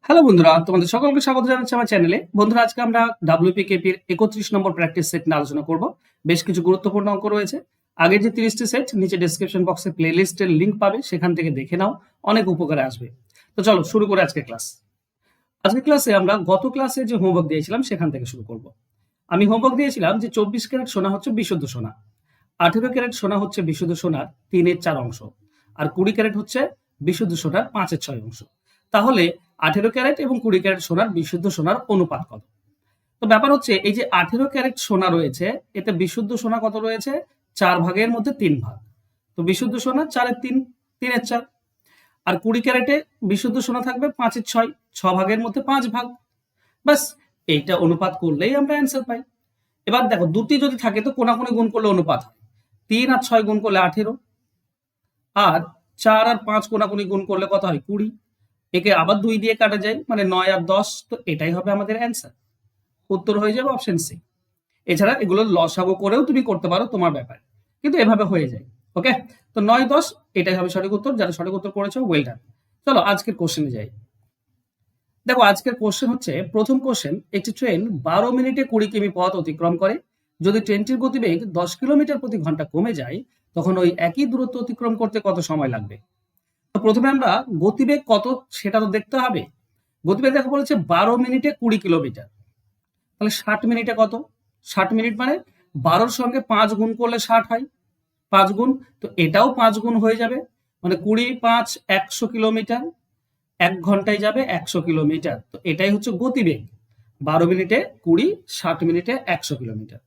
Hello বন্ধুরা, তোমাদের সকলকে স্বাগত জানাচ্ছি আমার চ্যানেলে। বন্ধুরা, আজকে আমরা WPKP-র 31 নম্বর প্র্যাকটিস সেট নিয়ে আলোচনা করব। বেশ কিছু গুরুত্বপূর্ণ অঙ্ক রয়েছে। আগের যে 30টি সেট নিচে ডেসক্রিপশন বক্সে প্লেলিস্টের লিংক পাবে, সেখান থেকে দেখে নাও, অনেক উপকারে আসবে। তো চলো শুরু করে আজকে ক্লাস। আজকে ক্লাসে আমরা গত ক্লাসে যে হোমওয়ার্ক দিয়েছিলাম সেখান থেকে শুরু করব। আমি হোমওয়ার্ক দিয়েছিলাম যে 24 ক্যারেট সোনা হচ্ছে বিশুদ্ধ সোনা, 18 ক্যারেট সোনা হচ্ছে বিশুদ্ধ সোনার 3/4 অংশ, আর 20 ক্যারেট হচ্ছে বিশুদ্ধ সোনার 5/6 অংশ। তাহলে 18 ক্যারেট এবং 20 ক্যারেট সোনার বিশুদ্ধ সোনার অনুপাত কত? তো ব্যাপার হচ্ছে, এই যে 18 ক্যারেট সোনা রয়েছে, এতে বিশুদ্ধ সোনা কত রয়েছে? 4 ভাগের মধ্যে 3 ভাগ। তো বিশুদ্ধ সোনা 4/3, 3/4। আর 20 ক্যারেটে বিশুদ্ধ সোনা থাকবে 5/6, 6 ভাগের মধ্যে 5 ভাগ। ব্যাস, এইটা অনুপাত করলেই আমরা অ্যান্সার পাই। এবার দেখো, দুটি যদি থাকে তো কোনাকুনি গুণ করলে অনুপাত হয়। 3 আর 6 গুণ করলে 18, আর 4 আর 5 কোনাকুনি গুণ করলে কত হয়? 20। একে আবার 2 দিয়ে কাটা যায়, মানে 9 আর 10। তো এটাই হবে আমাদের অ্যান্সার। উত্তর হয়ে যাবে অপশন সি। এছাড়া এগুলো লসাগু করেও তুমি করতে পারো, তোমার ব্যাপার, কিন্তু এভাবে হয়ে যায়। ওকে, তো 9, 10 এটাই হবে সঠিক উত্তর। যারা সঠিক উত্তর করেছো, ওয়েল ডান। চলো আজকের কোশ্চেনে যাই। দেখো, আজকের কোশ্চেন হচ্ছে, প্রথম কোশ্চেন, একটি ট্রেন 12 মিনিটে 20 কিমি পথ অতিক্রম করে। যদি ট্রেনটির গতিবেগ 10 কিলোমিটার প্রতি ঘন্টা কমে যায়, তখন ওই একই দূরত্ব অতিক্রম করতে কত সময় লাগবে? তো প্রথমে আমরা গতিবেগ কত সেটা তো দেখতে হবে। গতিবেগ দেখো বলেছে 12 মিনিটে 20 কিলোমিটার, তাহলে 60 মিনিটে কত? 60 মিনিট মানে 12-র সঙ্গে 5 গুণ করলে 60 হয়, 5 গুণ। তো এটাও 5 গুণ হয়ে যাবে, মানে 20, 5, 100 কিলোমিটার। 1 ঘন্টায় যাবে 100 কিলোমিটার। তো এটাই হচ্ছে গতিবেগ। 12 মিনিটে 20, 60 মিনিটে 100 কিলোমিটার।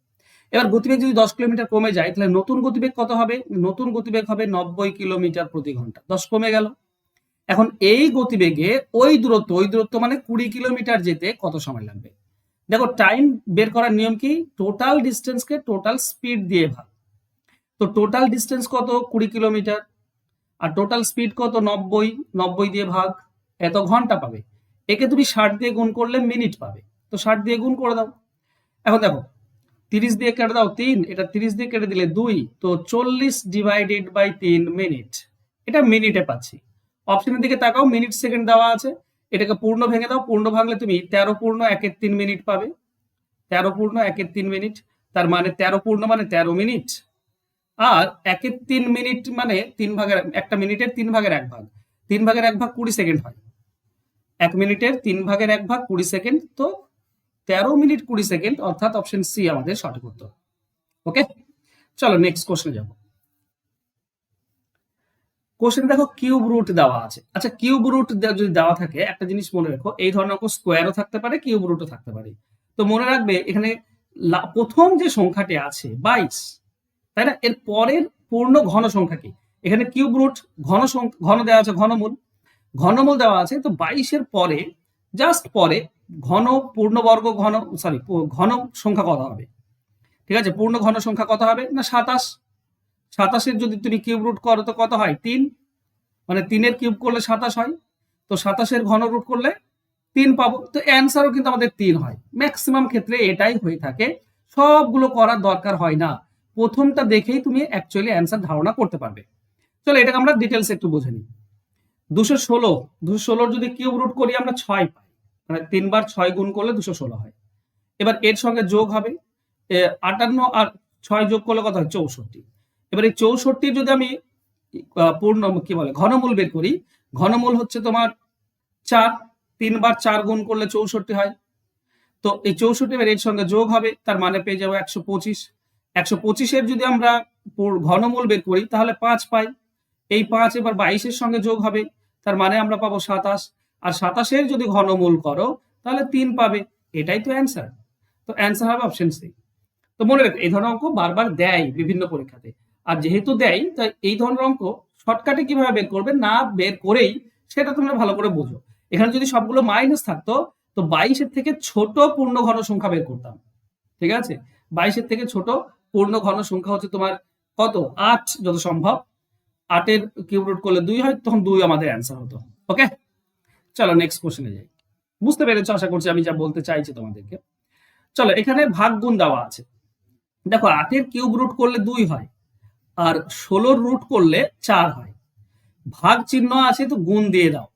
এবার গতিবেগ যদি 10 কিলোমিটার কমে যায়, তাহলে নতুন গতিবেগ কত হবে? নতুন গতিবেগ হবে 90 কিলোমিটার প্রতি ঘন্টা। 10 কমে গেল। এখন এই গতিবেগে ওই দূরত্ব মানে 20 কিলোমিটার যেতে কত সময় লাগবে? দেখো, টাইম বের করার নিয়ম কি? টোটাল ডিস্টেন্সকে টোটাল স্পিড দিয়ে ভাগ। তো টোটাল ডিস্টেন্স কত? 20 কিলোমিটার। আর টোটাল স্পিড কত? 90। 90 দিয়ে ভাগ, এত ঘন্টা পাবে। একে তুমি 60 দিয়ে গুণ করলে মিনিট পাবে। তো 60 দিয়ে গুণ করে দাও। এখন দেখো, 30 দিয়ে কেটে দাও 3, এটা 30 দিয়ে কেটে দিলে 2, তো 40/3 মিনিট। এটা মিনিটে পাচ্ছি। অপশনের দিকে তাকাও, মিনিট সেকেন্ড দেওয়া আছে। এটাকে পূর্ণ ভেঙে দাও, পূর্ণ ভাঙলে তুমি 13 পূর্ণ 1/3 মিনিট পাবে। 13 পূর্ণ 1/3 মিনিট, তার মানে 13 পূর্ণ মানে 13 মিনিট। আর 1/3 মিনিট মানে 3 ভাগের, একটা মিনিটের 3 ভাগের 1 ভাগ। 3 ভাগের 1 ভাগ 20 সেকেন্ড হয়। 1 মিনিটের 3 ভাগের 1 ভাগ 20 সেকেন্ড। তো 13 মিনিট 20 সেকেন্ড, অর্থাৎ অপশন সি আমাদের সঠিক উত্তর। ওকে, চলো নেক্সট কোশ্চেনে যাবো। কোশ্চেন দেখো, কিউব রুট দেওয়া আছে। আচ্ছা, কিউব রুট যদি দেওয়া থাকে, একটা জিনিস মনে রাখো, এই ধরনের অঙ্ক স্কোয়ারও থাকতে পারে, কিউব রুটও থাকতে পারে। তো মনে রাখবে, এখানে প্রথম যে সংখ্যাটি আছে 22, তাই না? এর পরের পূর্ণ ঘন সংখ্যা কি? এখানে কিউব রুট ঘন দেওয়া আছে, ঘনমূল। ঘনমূল দেওয়া আছে, তো 22-এর পরে, জাস্ট পরে, ঘন পূর্ণবর্গ ঘন, সরি, ঘন সংখ্যা কত হবে? ঠিক আছে, পূর্ণ ঘন সংখ্যা কত হবে? না 27। 27-এর যদি তুমি কিউব রুট করো তো কত হয়? 3। মানে 3-এর কিউব করলে 27 হয়। তো 27-এর ঘন রুট করলে 3 পাবো। তো অ্যান্সারও কিন্তু আমাদের 3 হয়। ম্যাক্সিমাম ক্ষেত্রে এটাই হয়ে থাকে, সবগুলো করার দরকার হয় না। প্রথমটা দেখেই তুমি অ্যাকচুয়ালি অ্যান্সার ধারণা করতে পারবে। চলো এটাকে আমরা ডিটেলস একটু বুঝে নিই। 216 যদি কিউব রুট করি আমরা 6 পাই, মানে 3 বার 6 গুণ করলে 216 হয়। এবার এর সঙ্গে যোগ হবে 58, আর 6 যোগ করলে কত হয়? 64। এবার এই 64 যদি আমি পূর্ণ কি বলে ঘনমূল বের করি, ঘনমূল হচ্ছে তোমার 4। 3 বার 4 গুণ করলে 64 হয়। তো এই 64 এবার এর সঙ্গে যোগ হবে, তার মানে পেয়ে যাবো 125। 125-এর যদি আমরা ঘনমূল বের করি তাহলে 5 পাই। এই 5 এবার 22-এর সঙ্গে যোগ হবে, তার মানে আমরা পাবো 27। আর 27-এর যদি ঘনমূল করো তাহলে 3 পাবে। এটাই তো অ্যান্সার। তো অ্যান্সার হবে অপশন সি। তো মনে রাখো, এই ধরনের অঙ্ক বারবার দেয় বিভিন্ন পরীক্ষাতে। আর যেহেতু দেয়, তাই এই ধরনের অঙ্ক শর্টকাটে কিভাবে বের করবে, না বের করেই সেটা তোমরা ভালো করে বোঝো। এখানে যদি সবগুলো মাইনাস থাকতো, তো 22-এর থেকে ছোট পূর্ণ ঘন সংখ্যা বের করতাম। ঠিক আছে, 22-এর থেকে ছোট পূর্ণ ঘন সংখ্যা হচ্ছে তোমার কত? 8 যত সম্ভব। 8-এর কিউব রুট করলে 2 হয়, তখন 2 আমাদের অ্যান্সার হতো। ওকে, চলো নেক্সট কোশ্চেনে যাই। বুঝতে পেরেছো আশা করছি আমি যা বলতে চাইছি তোমাদেরকে। চলো, এখানে ভাগ গুণ দেওয়া আছে। দেখো, 8-এর কিউব রুট করলে 2 হয়, আর 16-র রুট করলে 4 হয়। ভাগ চিহ্ন আছে, তো গুণ দিয়ে দাও।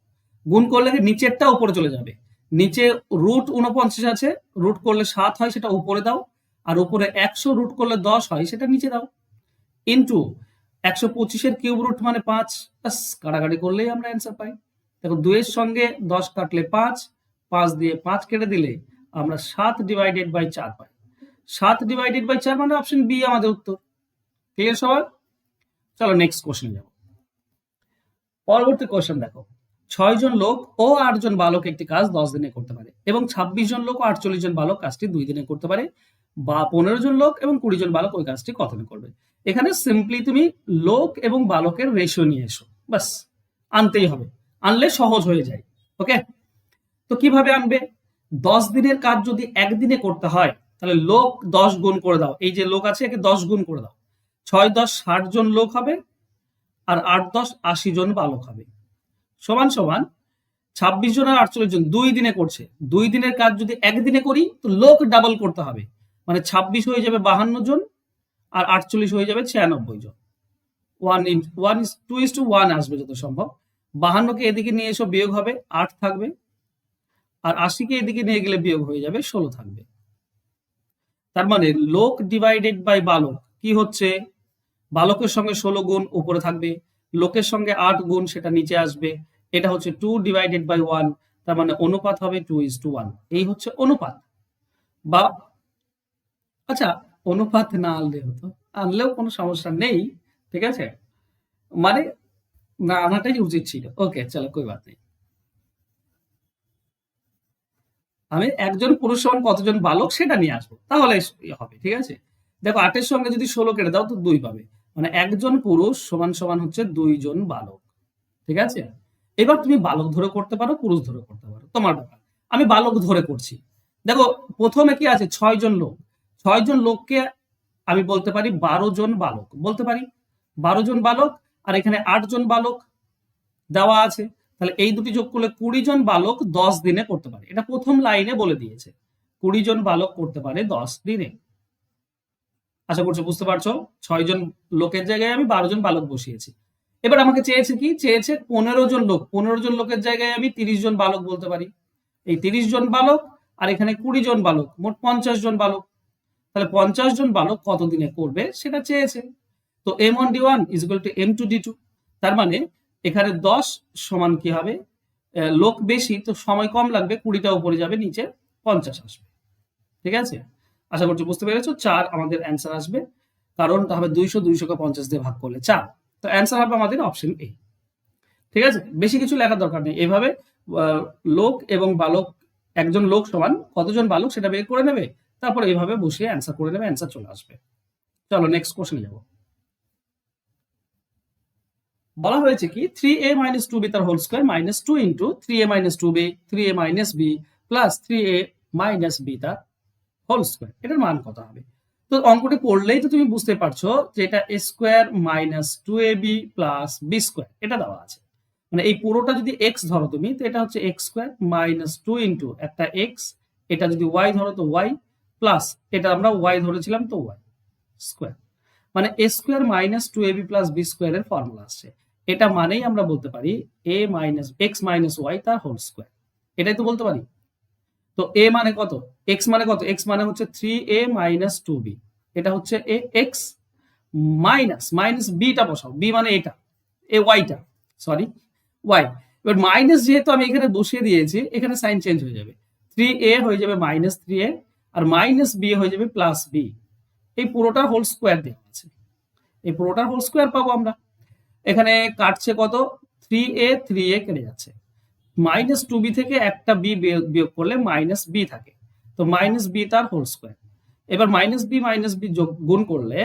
গুণ করলে নিচেরটা উপরে চলে যাবে, নিচে রুট 49 আছে, রুট করলে 7 হয়, সেটা উপরে দাও, আর উপরে 100 রুট করলে 10 হয়, সেটা নিচে দাও, ইন্টু 125 কিউব রুট মানে 5, বাস কাটাকাটি করলেই আমরা অ্যান্সার পাই। দেখো 2 এর সঙ্গে 10 কাটলে 5, 5 দিয়ে 5 কেটে দিলে আমরা 7 ডিভাইডেড বাই 4 পাই। 7 ডিভাইডেড বাই 4 মানে অপশন বি আমাদের উত্তর। ক্লিয়ার সবার? চলো নেক্সট কোশ্চেন যাব। পরবর্তী কোশ্চেন দেখো, 6 জন লোক ও 8 জন বালক একটি কাজ 10 দিনে করতে পারে এবং 26 জন লোক ও 48 জন বালক কাজটি 2 দিনে করতে পারে, বা 15 জন লোক এবং 20 জন বালক ওই কাজটি কত দিনে করবে। এখানে সিম্পলি তুমি লোক এবং বালকের রেশিও নিয়ে এসো, বাস আনতেই হবে, আনলে সহজ হয়ে যায়। ওকে, তো কিভাবে আনবে? 10 দিনের কাজ যদি একদিনে করতে হয় তাহলে লোক 10 গুণ করে দাও, এই যে লোক আছে একে 10 গুণ করে দাও, 6 10 60 জন লোক হবে, আর 8 10 80 জন বালক হবে, সমান সমান 26 জন আর 48 জন 2 দিনে করছে। 2 দিনের কাজ যদি একদিনে করি তো লোক ডাবল করতে হবে, মানে 26 হয়ে যাবে 52 জন, আর 48 হয়ে যাবে 96 জন। 2:1 আসবে যত সম্ভব। 52কে এদিকে নিয়ে এসো, বিয়োগ হবে 8 থাকবে, আর 80কে এদিকে নিয়ে গেলে বিয়োগ হয়ে যাবে 16 থাকবে। তার মানে লোক ডিভাইডেড বাই বালক কি হচ্ছে, বালকের সঙ্গে 16 গুণ উপরে থাকবে, লোকের সঙ্গে 8 গুণ সেটা নিচে আসবে, এটা হচ্ছে 2 ডিভাইডেড বাই 1, তার মানে অনুপাত হবে 2:1। এই হচ্ছে অনুপাত। বা আচ্ছা, অনুপাত না আনলে হতো, আনলেও কোনো সমস্যা নেই, ঠিক আছে, মানে না আনাটাই উচিত ছিল। ওকে চলো, কই বাত নেই। আমি একজন পুরুষ সমান কতজন বালক সেটা নিয়ে আসবো, তাহলে হবে, ঠিক আছে। দেখো 8 এর সঙ্গে যদি 16 কেটে দাও তো 2 পাবে, মানে একজন পুরুষ সমান সমান হচ্ছে 2 জন বালক, ঠিক আছে। এবার তুমি বালক ধরে করতে পারো, পুরুষ ধরে করতে পারো, তোমার ব্যাপার। আমি বালক ধরে করছি। দেখো প্রথমে কি আছে, 6 জন লোক, 6 জন লোককে আমি বলতে পারি 12 জন বালক, বলতে পারি 12 জন বালক, আর এখানে 8 জন বালক দেওয়া আছে, তাহলে এই দুটি যোগ করলে 20 জন বালক 10 দিনে করতে পারে। এটা প্রথম লাইনে বলে দিয়েছে, 20 জন বালক করতে পারে 10 দিনে। আশা করছি বুঝতে পারছো। 6 জন লোকের জায়গায় আমি 12 জন বালক বসিয়েছি। এবার আমাকে চেয়েছে কি, চেয়েছে 15 জন লোক, 15 জন লোকের জায়গায় আমি 30 জন বালক বলতে পারি। এই 30 জন বালক আর এখানে 20 জন বালক, মোট 50 জন বালক। তাহলে 50 জন বালক কত দিনে করবে সেটা চেয়েছে। তো m1d1 is equal to m2d2, তার মানে এখানে 10 সমান কি হবে, লোক বেশি তো সময় কম লাগবে, 20টা উপরে যাবে, নিচে 50 আসবে, ঠিক আছে। আশা করছি বুঝতে পেরেছো। 4 আমাদের অ্যান্সার আসবে, কারণ হবে 200কে 50 দিয়ে ভাগ করলে 4, তো অ্যান্সার হবে আমাদের অপশন এ, ঠিক আছে। বেশি কিছু লেখার দরকার নেই, এভাবে লোক এবং বালক, একজন লোক সমান কতজন বালক সেটা বের করে নেবে, তারপর এইভাবে বসিয়ে অ্যান্সার করে নেবে, অ্যান্সার চলে আসবে। চলো নেক্সট কোশ্চেনে যাব। বলা হয়েছে কি 3a - 2b তার whole square -2 into 3a - 2b 3a - b plus 3a - b তার হোল স্কয়ার, এটার মান কত হবে। তো অঙ্কটি পড়লেই তো তুমি বুঝতে পারছো যে এটা a square minus 2ab plus b square, এটা দেওয়া আছে। মানে এই পুরোটা যদি x ধরো তুমি, তো এটা হচ্ছে x স্কয়ার মাইনাস 2 ইন্টু একটা x, এটা যদি y ধরো তো y, প্লাস এটা আমরা y ধরেছিলাম তো y স্কয়ার, মানে a square minus 2ab plus b স্কয়ারের ফর্মুলা আসছে। এটা মানেই আমরা বলতে পারি a minus x minus y তার হোল স্কয়ার, এটাই তো বলতে পারি। তো a মানে কত, x মানে কত, x মানে হচ্ছে 3a মাইনাস 2b, এটা হচ্ছে a x minus minus b টা বসাও, b মানে এটা a y টা, সরি y। এবার মাইনাস যেহেতু আমি এখানে বসিয়ে দিয়েছি, এখানে সাইন চেঞ্জ হয়ে যাবে, 3a হয়ে যাবে মাইনাস 3a, আর মাইনাস b হয়ে যাবে প্লাস b। এই পুরোটার হোল স্কয়ার দেওয়া আছে, এই পুরোটার হোল স্কয়ার পাবো আমরা। এখানে কাটছে কত, 3a 3a কেটে যাচ্ছে, মাইনাস 2b থেকে একটা b বিয়োগ করলে মাইনাস b থাকে, তো মাইনাস b তার হোল স্কয়ার। এবার মাইনাস b যোগ গুণ করলে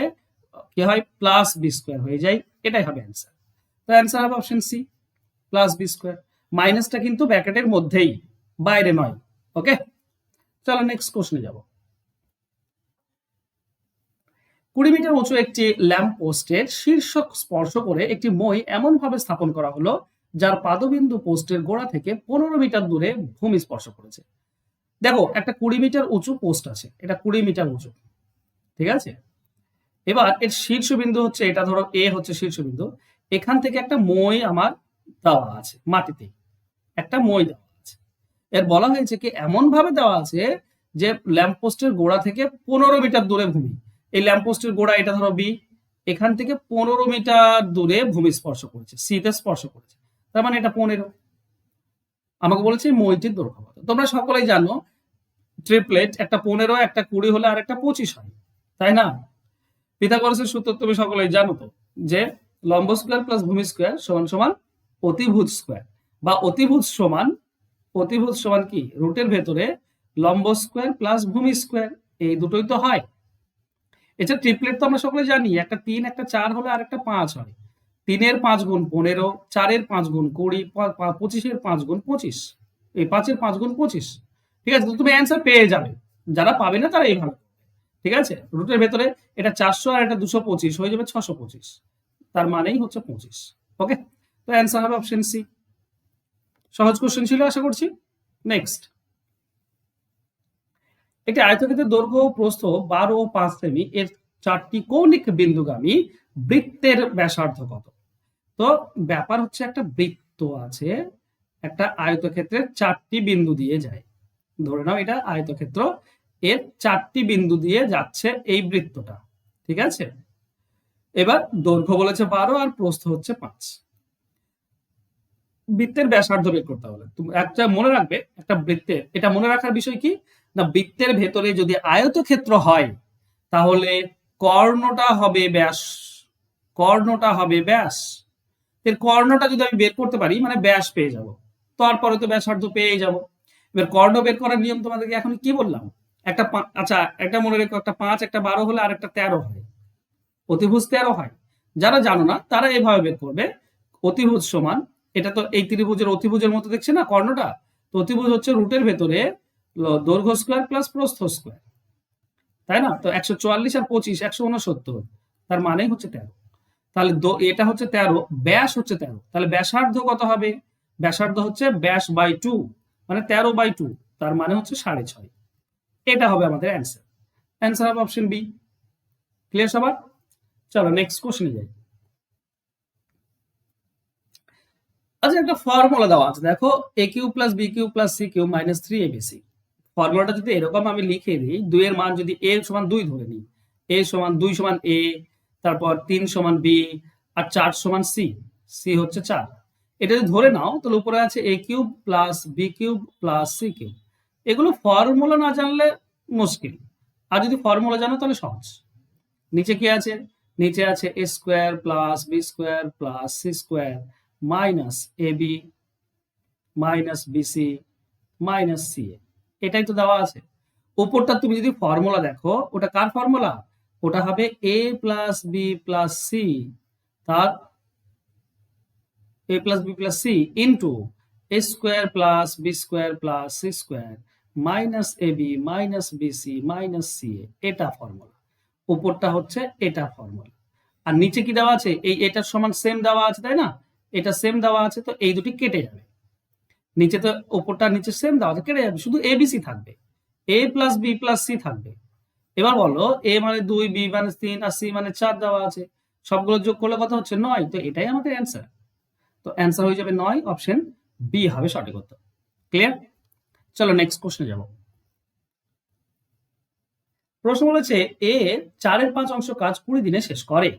কি হয়, প্লাস b স্কয়ার হয়ে যায়, এটাই হবে অ্যান্সার। তো অ্যান্সার হবে option C, plus b square. মাইনাসটা কিন্তু ব্র্যাকেটের মধ্যেই, বাইরে নয়। ওকে চলো নেক্সট কোশ্চেনে যাব। 20 মিটার উঁচু একটি ল্যাম্প পোস্টের শীর্ষ স্পর্শ করে একটি মই এমন ভাবে স্থাপন করা হলো যার পাদবিন্দু পোস্টের গোড়া থেকে 15 মিটার দূরে ভূমি স্পর্শ করেছে। দেখো একটা 20 মিটার উঁচু পোস্ট আছে, এটা 20 মিটার উঁচু, ঠিক আছে। এবার এর শীর্ষবিন্দু হচ্ছে এটা, ধরো এ হচ্ছে শীর্ষবিন্দু, এখান থেকে একটা মই আমার দেওয়া আছে মাটিতে, একটা মই দেওয়া আছে। এর বলা হয়েছে কি এমন ভাবে দেওয়া আছে যে ল্যাম্পপোস্টের গোড়া থেকে 15 মিটার দূরে ভূমি। এই ল্যাম্পপোস্টের গোড়া এটা ধরো বি, এখান থেকে 15 মিটার দূরে ভূমি স্পর্শ করেছে, সিতে স্পর্শ করেছে, তার মানে এটা 15। আমাকে বলেছে মইটির দৈর্ঘ্য কত। তোমরা সকলেই জানো ট্রিপলেট একটা 15, একটা 20 হলে আর একটা 25 হয়, তাই না? পিথাগোরাসের সূত্র তুমি সকলেই জানো তো, যে লম্ব স্কয়ার প্লাস ভূমি স্কয়ার সমান সমান অতিভুজ স্কয়ার, বা অতিভুজ সমান কি রুটের ভেতরে লম্ব স্কয়ার প্লাস ভূমি স্কয়ার, এই দুটোই তো হয়। এছাড়া ট্রিপলেট তো আমরা সকলে জানি, একটা 3 একটা 4 হলে আর একটা 5 হয়। 3-এর 5 গুণ 15, 4-এর 5 গুণ 20, 25-এর 5 গুণ 25, এই 5-এর 5 গুণ 25। ঠিক আছে, তো তুমি অ্যান্সার পেয়ে যাবে। যারা পাবে না তারা এইভাবে, ঠিক আছে, রুটের ভেতরে এটা 400 আর এটা 225 হয়ে যাবে 625, তার মানেই হচ্ছে 25। ওকে, তো অ্যান্সার হবে অপশন সি। সহজ কোশ্চেন ছিল আশা করছি। নেক্সট, একটি আয়তক্ষেত্রের দৈর্ঘ্য ও প্রস্থ 12 ও 5 সেমি এর 4টি কৌণিক বিন্দুগামী বৃত্তের ব্যাসার্ধ কত? তো ব্যাপার হচ্ছে একটা বৃত্ত আছে, একটা আয়তক্ষেত্রের 4টি বিন্দু দিয়ে যায়। ধরে নাও এটা আয়তক্ষেত্র, এর 4টি বিন্দু দিয়ে যাচ্ছে এই বৃত্তটা, ঠিক আছে। এবার দৈর্ঘ্য বলেছে 12 আর প্রস্থ হচ্ছে 5। বৃত্তের ব্যাসার্ধ বের করতে হবে। তুমি একটা মনে রাখবে, একটা বৃত্তের এটা মনে রাখার বিষয় কি না, বৃত্তের ভেতরে যদি আয়তক্ষেত্র হয় তাহলে কর্ণটা হবে ব্যাস, এর কর্ণটা যদি আমি বের করতে পারি মানে ব্যাস পেয়ে যাব, তারপরে তো ব্যাসার্ধ পেয়ে যাব। এবার কর্ণ বের করার নিয়ম তোমাদেরকে এখন কি বললাম, একটা আচ্ছা একটা মনে রেখো, একটা 5 একটা 12 হলে আর একটা 13 হয়, অতিভুজ 13 হয়। যারা জানো না তারা এভাবে বের করবে, অতিভুজ সমান, এটা তো এই ত্রিভুজের অতিভুজের মতো দেখছে না কর্ণটা, তো অতিভুজ হচ্ছে রুটের ভেতরে দৈর্ঘ্য স্কয়ার প্লাস প্রস্থ স্কয়ার, তাই না? তো 144 আর 25 169, তার মানে হচ্ছে 13। তাহলে এটা হচ্ছে 13, ব্যাস হচ্ছে 13, তাহলে ব্যাসার্ধ কত হবে? ব্যাসার্ধ হচ্ছে ব্যাস বাই 2, মানে 13/2, তার মানে হচ্ছে 6.5। এটা হবে আমাদের অ্যান্সার। অ্যান্সার হবে অপশন বি। ক্লিয়ার সবার? চলো নেক্সট কোশ্চেনে যাই। আচ্ছা, একটা ফর্মুলা দেওয়া আছে, দেখো A cube plus B cube plus C cube minus 3abc। ফর্মুলাটা যদি এরকম আমি লিখে দিই, 2 এর মান যদি a সমান 2 ধরে নিই, a সমান 2 সমান a, তারপর 3 সমান b, আর 4 সমান c, c হচ্ছে 4, এটা যদি ধরে নাও তাহলে উপরে আছে a cube plus B cube plus C cube. এগুলো ফর্মুলা না জানলে মুশকিল, আর যদি ফর্মুলা জানো তাহলে সহজ। নিচে কি আছে? নিচে আছে a square plus B square plus C square minus ab minus BC minus CA, এটাই তো দেওয়া আছে। উপরটা তুমি যদি ফর্মুলা দেখো, ওটা কার ফর্মুলা? ওটা হবে a plus B plus C, তার a plus B plus C into a square plus B square plus C square minus ab minus BC minus CA, এটা ফর্মুলা। উপরটা হচ্ছে এটা ফর্মুলা, আর নিচে কি দেওয়া আছে? এই এটার সমান সেম দেওয়া আছে, তাই না? এটা সেম দেওয়া আছে, তো এই দুটি কেটে যাবে। নিচে তো উপরটা নিচে সেম দেওয়া আছে, কেটে যাবে, শুধু এবিসি থাকবে, a plus B plus C থাকবে। এবার বলো a মানে 2, b মানে 3 আর c মানে 4 দেওয়া আছে, সবগুলো যোগ করলে কত হচ্ছে? 9। তো এটাই আমাদের অ্যান্সার। তো অ্যান্সার হয়ে যাবে 9, অপশন বি হবে সঠিক উত্তর। ক্লিয়ার? চলো নেক্সট কোশ্চেনে যাব। প্রশ্ন বলেছে এ 4/5 অংশ কাজ 20 দিনে শেষ করে,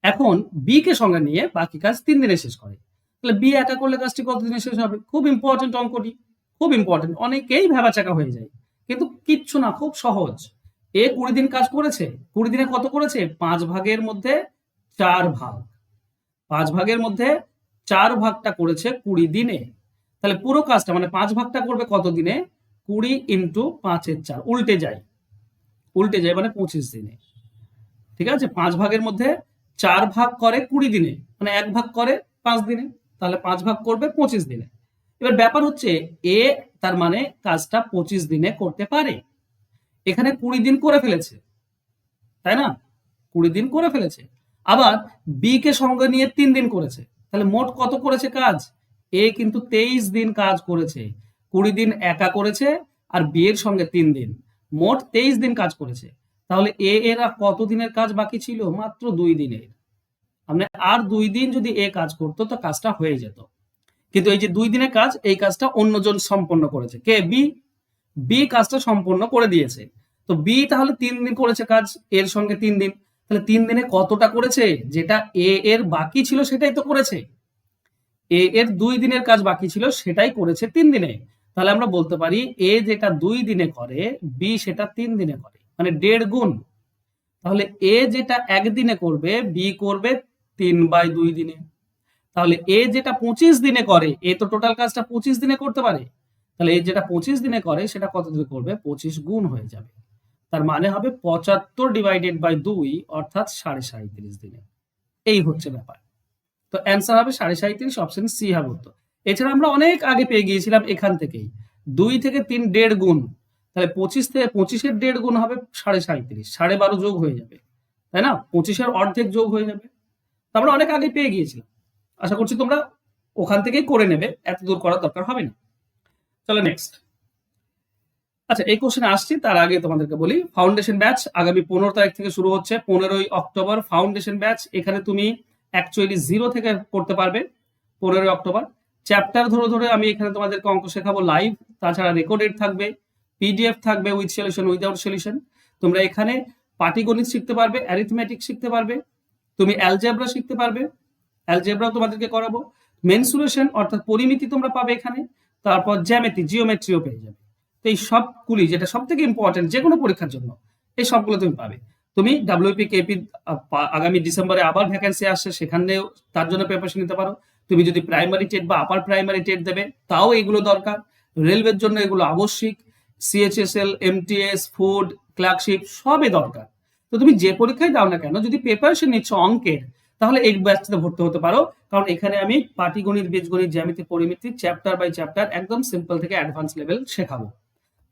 এখন বি কে সঙ্গে নিয়ে বাকি কাজ 3 দিনে শেষ করে, তাহলে বি একা করলে কাজটি কত দিনে শেষ হবে? খুব ইম্পর্টেন্ট অঙ্কটি, খুব ইম্পর্টেন্ট, অনেকেই ভেবাচাকা হয়ে যায়, কিন্তু কিচ্ছু না, খুব সহজ। এ 20 দিন কাজ করেছে, 20 দিনে কত করেছে? 5 ভাগের মধ্যে 4 ভাগ, 5 ভাগের মধ্যে 4 ভাগটা করেছে 20 দিনে, তাহলে পুরো কাজটা মানে 5 ভাগটা করবে কত দিনে? 20 ইন্টু 5/4, উল্টে যায় মানে 25 দিনে। ঠিক আছে, 5 ভাগের মধ্যে 4 ভাগ করে 20 দিনে, মানে 1 ভাগ করে 5 দিনে, তাহলে 5 ভাগ করবে 25 দিনে। এবার ব্যাপার হচ্ছে এ তার মানে কাজটা 25 দিনে করতে পারে, এখানে 20 দিন করে ফেলেছে, তাই না? 20 দিন করে ফেলেছে। আবার বি কে সঙ্গে নিয়ে 3 দিন করেছে, তাহলে মোট কত করেছে কাজ? এ কিন্তু 23 দিন কাজ করেছে, 20 দিন একা করেছে আর বি এর সঙ্গে 3 দিন, মোট 23 দিন কাজ করেছে। তাহলে এ এর আর কত দিনের কাজ বাকি ছিল? মাত্র 2 দিনের। মানে আর 2 দিন যদি এ কাজ করতো তো কাজটা হয়ে যেত। কিন্তু এই যে 2 দিনের কাজ, এই কাজটা অন্যজন সম্পন্ন করেছে। কে? বি। বি কাজটা সম্পন্ন করে দিয়েছে। তো বি তাহলে 3 দিন করেছে কাজ, এর সঙ্গে 3 দিন। তাহলে 3 দিনে কতটা করেছে? যেটা এ এর বাকি ছিল সেটাই তো করেছে। এ এর 2 দিনের কাজ বাকি ছিল সেটাই করেছে 3 দিনে। তাহলে আমরা বলতে পারি এ যেটা 2 দিনে করে, বি সেটা 3 দিনে করে, মানে 1.5 গুণ। তাহলে এ যেটা 1 দিনে করবে, বি করবে 3/2 দিনে। তাহলে এ যেটা 25 দিনে করে, এ তো টোটাল কাজটা 25 দিনে করতে পারে। তাহলে এ যেটা 25 দিনে করে সেটা কত দিনে করবে? 25 গুণ হয়ে যাবে। তার মানে হবে 75/2 অর্থাৎ 37.5 দিনে। এই হচ্ছে ব্যাপার। তো অ্যান্সার হবে 37.5, অপশন সি হবে উত্তর। এছাড়া আমরা অনেক আগে পেয়ে গিয়েছিলাম এখান থেকেই 2 থেকে 3 1.5 গুণ। তাহলে 25 থেকে 25-এর 1.5 গুণ হবে 37.5, 12.5 যোগ হয়ে যাবে, তাই না? 25-এর অর্ধেক যোগ হয়ে যাবে। তা আমরা অনেক আগে পেয়ে গিয়েছিলাম। আশা করছি তোমরা ওখান থেকেই করে নেবে, এত দূর করার দরকার হবে না। চলো নেক্সট। আচ্ছা, এই কোশ্চেনে আসছি, তার আগে তোমাদেরকে বলি ফাউন্ডেশন ব্যাচ আগামী 15 তারিখ থেকে শুরু হচ্ছে, 15ই অক্টোবর ফাউন্ডেশন ব্যাচ। এখানে তুমি অ্যাকচুয়ালি 0 থেকে করতে পারবে 15ই অক্টোবর। চ্যাপ্টার ধরে ধরে আমি এখানে তোমাদেরকে অঙ্ক শেখাবো লাইভ, তাছাড়া রেকর্ডেড থাকবে, পিডিএফ থাকবে উইথ সলিউশন উইদাউট সলিউশন। তোমরা এখানে পাটিগণিত শিখতে পারবে, অ্যারিথমেটিক শিখতে পারবে, তুমি অ্যালজেব্রা শিখতে পারবে, অ্যালজেব্রাও তোমাদেরকে করাবো, মেনসুরেশন অর্থাৎ পরিমিতি তোমরা পাবে এখানে, তারপর জ্যামিতি জিওমেট্রিও পেয়ে যাবে। তো এই সবগুলি, যেটা সব থেকে ইম্পর্টেন্ট যে কোনো পরীক্ষার জন্য, এই সবগুলো তুমি পাবে। তুমি ডাব্লিউপি কেপি আগামী ডিসেম্বরে আবার ভ্যাকেন্সি আসছে, সেখানেও তার জন্য প্রিপারেশন নিতে পারো। তুমি যদি প্রাইমারি টেট বা আপার প্রাইমারি টেট দেবে, তাও এগুলো দরকার। রেলওয়ের জন্য এগুলো আবশ্যিক, সিএইচএসএল, এমটিএস, ফুড, ক্লার্কশিপ সবই দরকার। তো তুমি যে পরীক্ষায় দাও না কেন, যদি প্রিপারেশন নিচ্ছ অঙ্কের, তাহলে এই ব্যাচটাতে ভর্তি হতে পারো। কারণ এখানে আমি পাটিগণিত, বীজগণিত, জ্যামিতি, পরিমিতি চ্যাপ্টার বাই চ্যাপ্টার একদম সিম্পল থেকে অ্যাডভান্স লেভেল শেখাবো।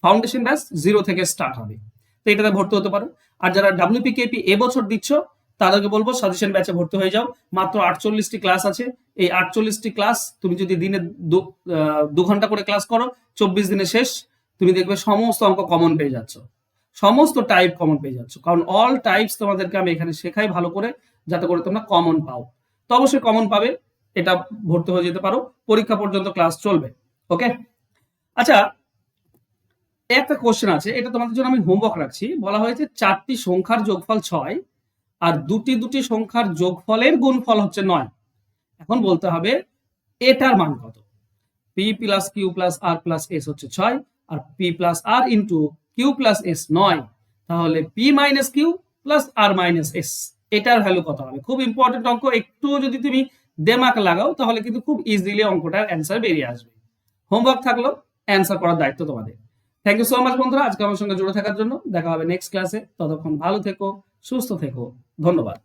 ফাউন্ডেশন ব্যাচ 0 থেকে স্টার্ট হবে, তো এটাতে ভর্তি হতে পারো। আর যারা ডাব্লিউপিকেপি এবছর দিচ্ছ, তাদেরকে বলবো সাজেশন ব্যাচে ভর্তি হয়ে যাও। মাত্র 48টি ক্লাস আছে। এই 48টি ক্লাস তুমি যদি দিনে 2 ঘন্টা করে ক্লাস করো, 24 দিনে শেষ। তুমি দেখবে সমস্ত অঙ্ক কমন পেয়ে যাচ্ছ, সমস্ত টাইপ কমন পেয়ে যাচ্ছ। কারণ অল টাইপস তোমাদেরকে আমি এখানে শেখাই ভালো করে, যাতে করে তোমরা কমন পাও। তো অবশ্যই কমন পাবে, এটা ভর্তি হয়ে যেতে পারো। পরীক্ষা পর্যন্ত ক্লাস চলবে। ওকে। আচ্ছা, একটা কোশ্চেন আছে, এটা তোমাদের জন্য আমি হোমওয়ার্ক রাখছি। বলা হয়েছে 4টি সংখ্যার যোগফল 6 আর দুটি সংখ্যার যোগফলের গুণফল হচ্ছে 9। এখন বলতে হবে এটার মান কত। পি প্লাস কিউ প্লাস আর প্লাস এস হচ্ছে 6, আর পি প্লাস আর ইন্টু কিউ প্লাস এস 9। তাহলে পি মাইনাস কিউ প্লাস আর মাইনাস এস, এটার ভ্যালু কত হবে? খুব ইম্পর্টেন্ট অঙ্ক, একটু যদি তুমি দেমাক লাগাও তাহলে কিন্তু খুব ইজিলি অঙ্কটার অ্যান্সার বেরিয়ে আসবে। হোমওয়ার্ক থাকলো, অ্যান্সার করার দায়িত্ব তোমাদের। থ্যাংক ইউ সো মাচ বন্ধুরা, আজকে আমার সঙ্গে জুড়ে থাকার জন্য। দেখা হবে নেক্সট ক্লাসে, ততক্ষণ ভালো থেকো, সুস্থ থেকো, ধন্যবাদ।